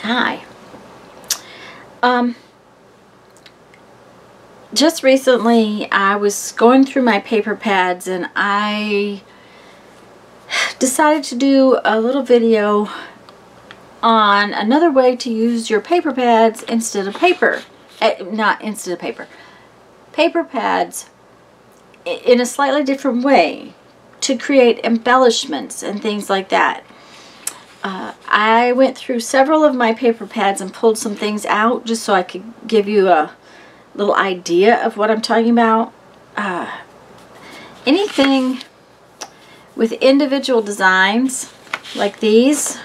Hi. Just recently I was going through my paper pads and I decided to do a little video on another way to use your paper pads instead of paper. Not instead of paper. Paper pads in a slightly different way to create embellishments and things like that. I went through several of my paper pads and pulled some things out just so I could give you a little idea of what I'm talking about. Anything with individual designs like these.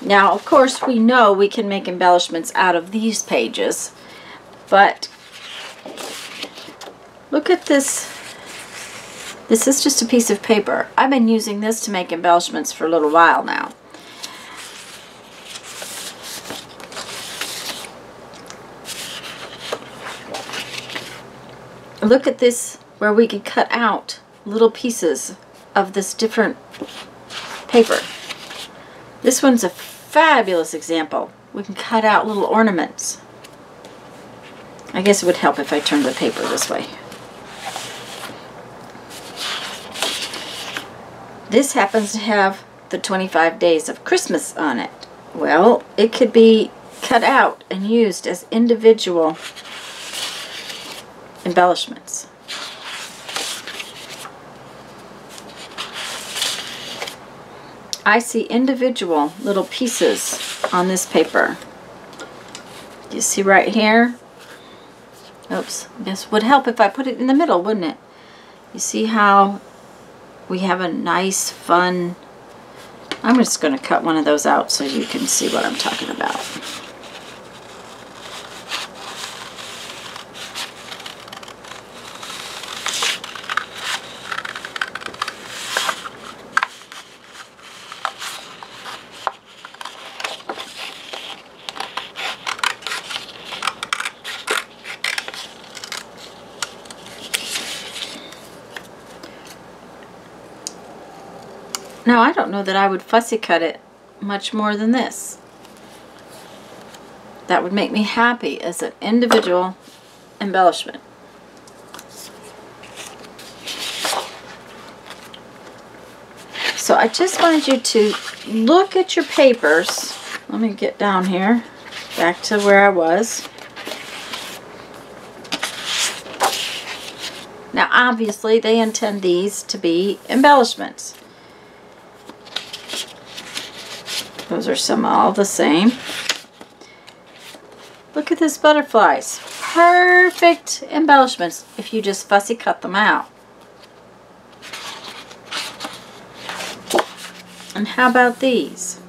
Now, of course, we know we can make embellishments out of these pages, but look at this. This is just a piece of paper. I've been using this to make embellishments for a little while now. Look at this, where we can cut out little pieces of this different paper. This one's a fabulous example. We can cut out little ornaments. I guess it would help if I turned the paper this way. This happens to have the 25 days of Christmas on it. Well, it could be cut out and used as individual embellishments. I see individual little pieces on this paper. You see right here? Oops, this would help if I put it in the middle, wouldn't it? You see how we have a nice, fun... I'm just going to cut one of those out so you can see what I'm talking about. Now, I don't know that I would fussy cut it much more than this. That would make me happy as an individual embellishment. So I just wanted you to look at your papers. Let me get down here, back to where I was. Now, obviously, they intend these to be embellishments. Those are some all the same. Look at these butterflies. Perfect embellishments if you just fussy cut them out. And how about these?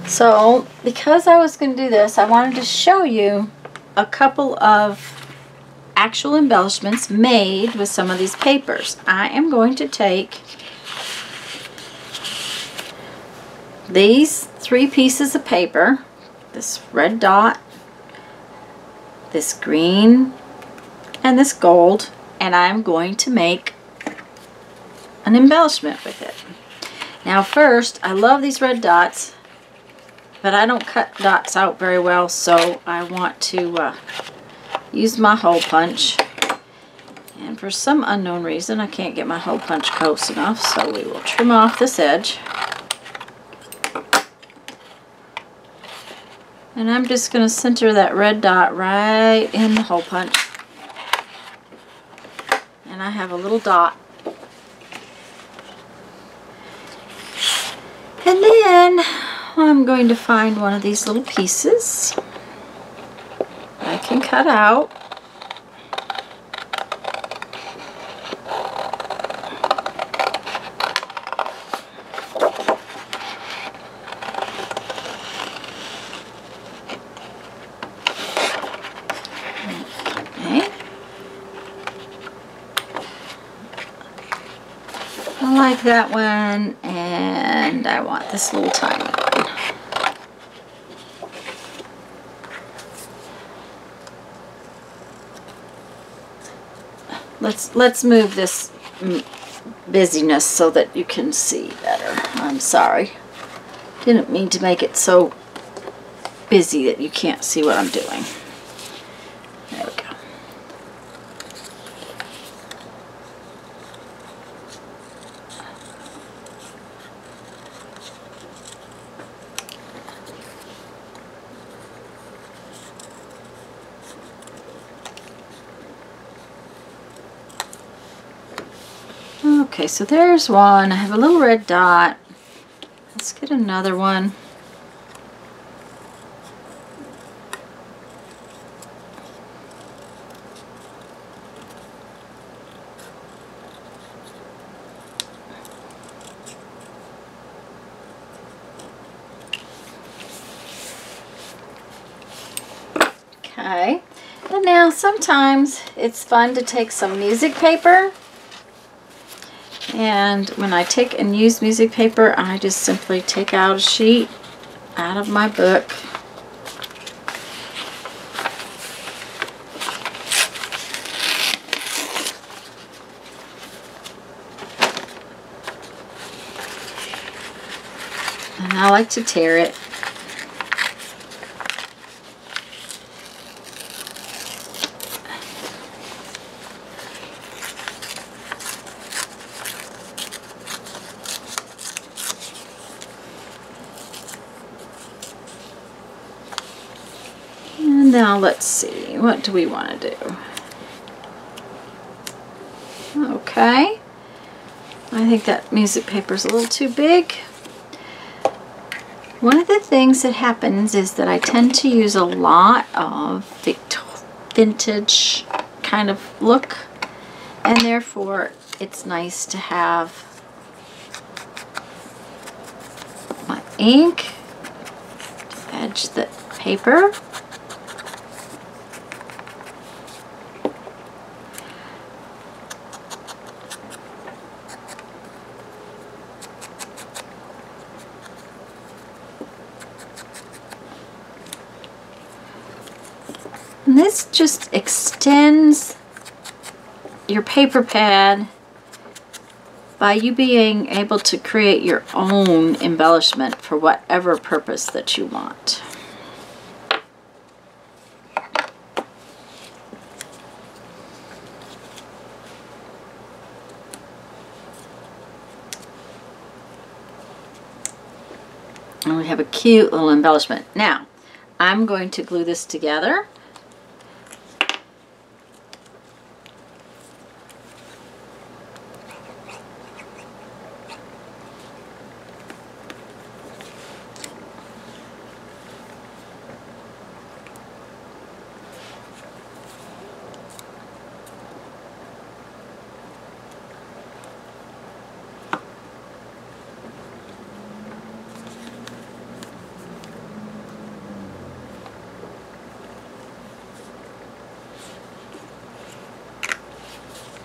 So, because I was going to do this, I wanted to show you a couple of actual embellishments made with some of these papers. I am going to take these 3 pieces of paper, this red dot, this green, and this gold, and I'm going to make an embellishment with it. Now first, I love these red dots, but I don't cut dots out very well, so I want to use my hole punch, and for some unknown reason I can't get my hole punch close enough, so we will trim off this edge, and I'm just going to center that red dot right in the hole punch, and I have a little dot, and then I'm going to find one of these little pieces I can cut out. Okay. I like that one, and I want this little tiny one. Let's move this busyness so that you can see better. I'm sorry. Didn't mean to make it so busy that you can't see what I'm doing. There we go. Okay, so there's one. I have a little red dot. Let's get another one. Okay, and now sometimes it's fun to take some music paper. And when I take and use music paper, I just simply take out a sheet out of my book. And I like to tear it. Now let's see, what do we want to do? Okay, I think that music paper is a little too big. One of the things that happens is that I tend to use a lot of vintage kind of look, and therefore it's nice to have my ink to edge the paper. And this just extends your paper pad by you being able to create your own embellishment for whatever purpose that you want. And we have a cute little embellishment. Now, I'm going to glue this together.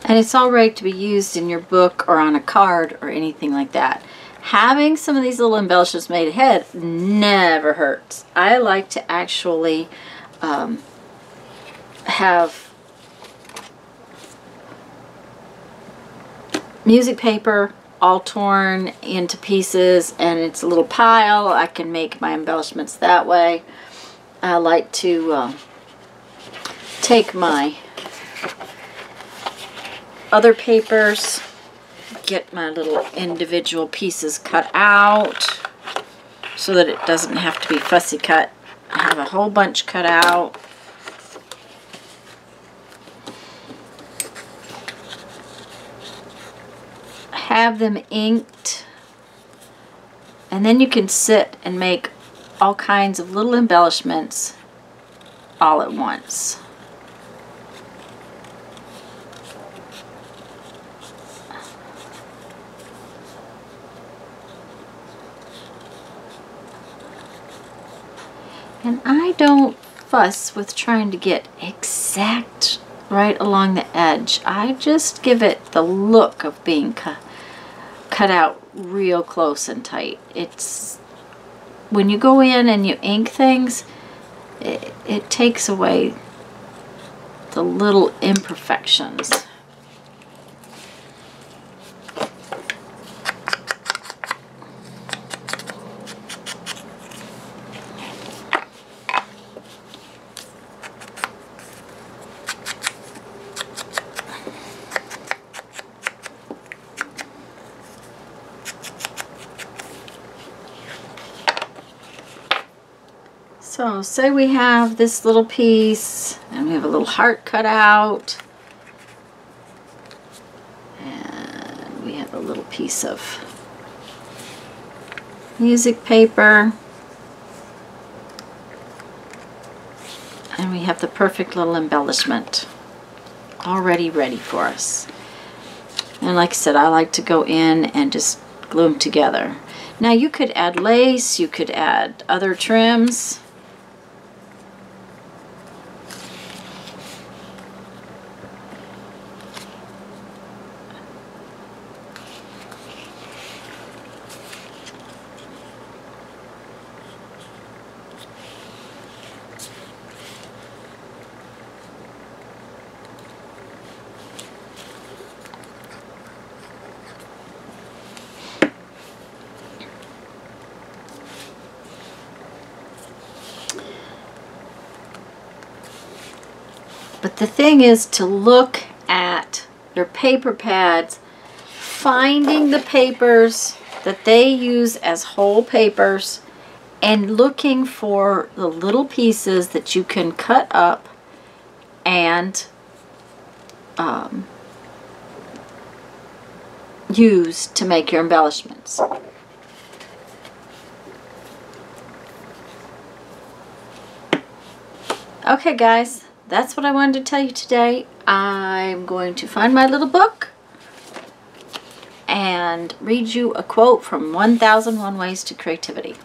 And it's all right to be used in your book or on a card or anything like that. Having some of these little embellishments made ahead never hurts. I like to actually have music paper all torn into pieces, and it's a little pile. I can make my embellishments that way. I like to take my other papers, get my little individual pieces cut out so that it doesn't have to be fussy cut. I have a whole bunch cut out. Have them inked, and then you can sit and make all kinds of little embellishments all at once. And I don't fuss with trying to get exact right along the edge. I just give it the look of being cut out real close and tight. It's when you go in and you ink things, it takes away the little imperfections. So say we have this little piece and we have a little heart cut out. And we have a little piece of music paper. And we have the perfect little embellishment already ready for us. And like I said, I like to go in and just glue them together. Now you could add lace, you could add other trims. But the thing is to look at your paper pads, finding the papers that they use as whole papers, and looking for the little pieces that you can cut up and use to make your embellishments. Okay guys, that's what I wanted to tell you today. I'm going to find my little book and read you a quote from 1001 Ways to Creativity.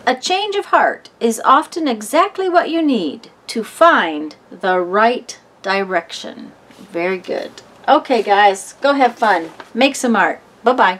A change of heart is often exactly what you need to find the right direction. Very good. Okay guys, go have fun. Make some art. Bye-bye.